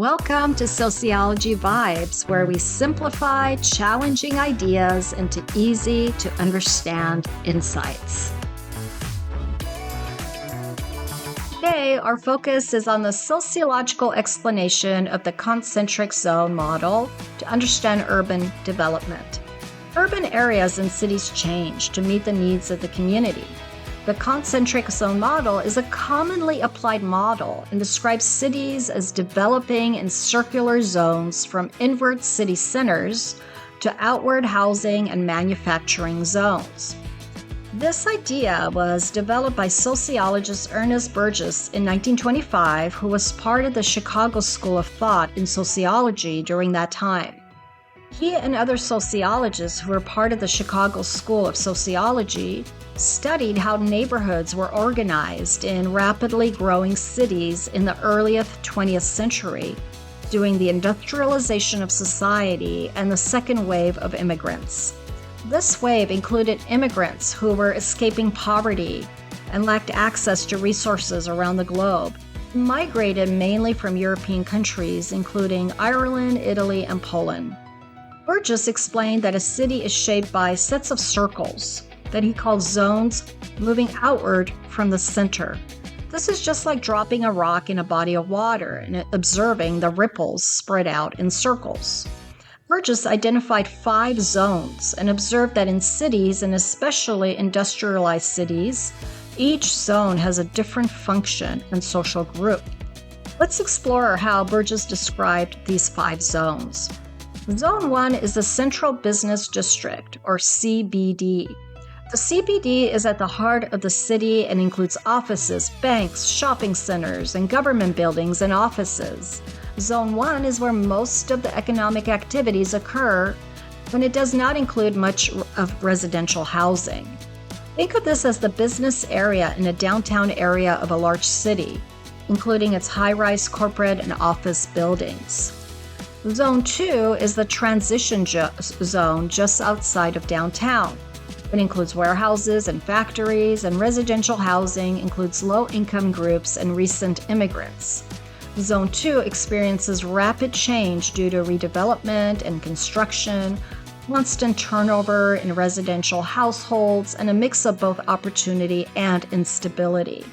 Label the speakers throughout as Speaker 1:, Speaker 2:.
Speaker 1: Welcome to Sociology Vibes, where we simplify challenging ideas into easy to understand insights. Today, our focus is on the sociological explanation of the concentric zone model to understand urban development. Urban areas and cities change to meet the needs of the community. The concentric zone model is a commonly applied model and describes cities as developing in circular zones from inward city centers to outward housing and manufacturing zones. This idea was developed by sociologist Ernest Burgess in 1925, who was part of the Chicago School of Thought in sociology during that time. He and other sociologists who were part of the Chicago School of Sociology studied how neighborhoods were organized in rapidly growing cities in the early 20th century during the industrialization of society and the second wave of immigrants. This wave included immigrants who were escaping poverty and lacked access to resources around the globe, migrated mainly from European countries including Ireland, Italy, and Poland. Burgess explained that a city is shaped by sets of circles that he called zones moving outward from the center. This is just like dropping a rock in a body of water and observing the ripples spread out in circles. Burgess identified 5 zones and observed that in cities, and especially industrialized cities, each zone has a different function and social group. Let's explore how Burgess described these 5 zones. Zone 1 is the Central Business District, or CBD. The CBD is at the heart of the city and includes offices, banks, shopping centers, and government buildings and offices. Zone 1 is where most of the economic activities occur, and it does not include much of residential housing. Think of this as the business area in a downtown area of a large city, including its high-rise corporate and office buildings. Zone 2 is the transition zone just outside of downtown. It includes warehouses and factories, and residential housing includes low-income groups and recent immigrants. Zone 2 experiences rapid change due to redevelopment and construction, constant turnover in residential households, and a mix of both opportunity and instability.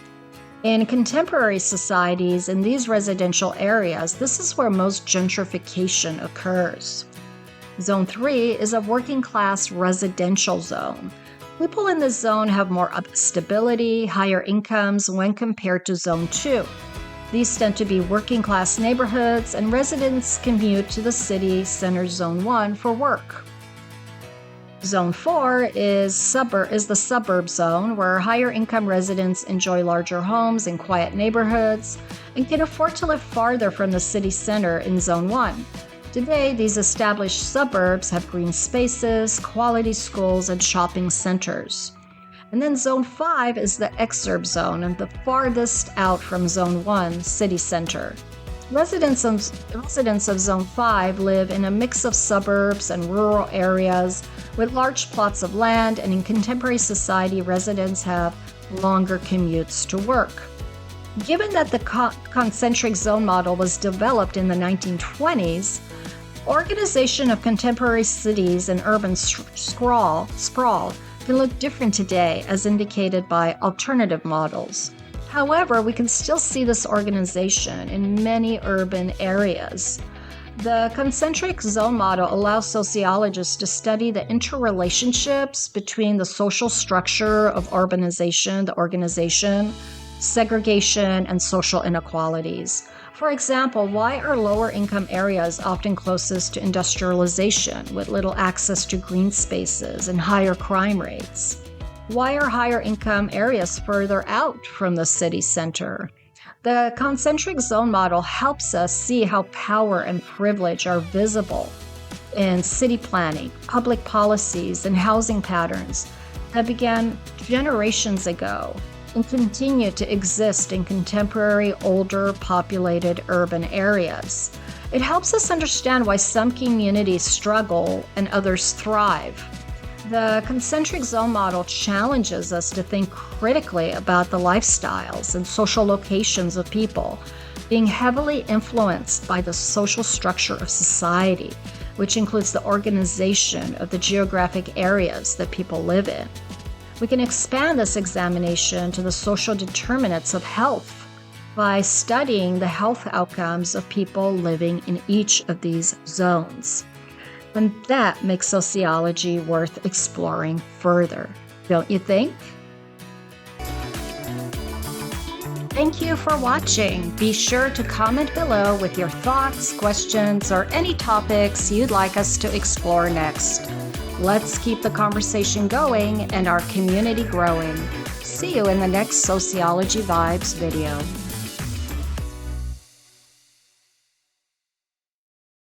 Speaker 1: In contemporary societies in these residential areas, this is where most gentrification occurs. Zone 3 is a working-class residential zone. People in this zone have more stability, higher incomes when compared to Zone 2. These tend to be working-class neighborhoods, and residents commute to the city center Zone 1 for work. Zone 4 is the suburb zone, where higher-income residents enjoy larger homes in quiet neighborhoods and can afford to live farther from the city center in Zone 1. Today, these established suburbs have green spaces, quality schools, and shopping centers. And then Zone 5 is the exurb zone, and the farthest out from Zone 1, city center. Residents of Zone 5 live in a mix of suburbs and rural areas with large plots of land, and in contemporary society, residents have longer commutes to work. Given that the concentric zone model was developed in the 1920s, organization of contemporary cities and urban sprawl can look different today, as indicated by alternative models. However, we can still see this organization in many urban areas. The concentric zone model allows sociologists to study the interrelationships between the social structure of urbanization, the organization, segregation, and social inequalities. For example, why are lower income areas often closest to industrialization with little access to green spaces and higher crime rates? Why are higher income areas further out from the city center? The concentric zone model helps us see how power and privilege are visible in city planning, public policies, and housing patterns that began generations ago and continue to exist in contemporary, older, populated urban areas. It helps us understand why some communities struggle and others thrive. The concentric zone model challenges us to think critically about the lifestyles and social locations of people being heavily influenced by the social structure of society, which includes the organization of the geographic areas that people live in. We can expand this examination to the social determinants of health by studying the health outcomes of people living in each of these zones. And that makes sociology worth exploring further, don't you think? Thank you for watching. Be sure to comment below with your thoughts, questions, or any topics you'd like us to explore next. Let's keep the conversation going and our community growing. See you in the next Sociology Vibes video.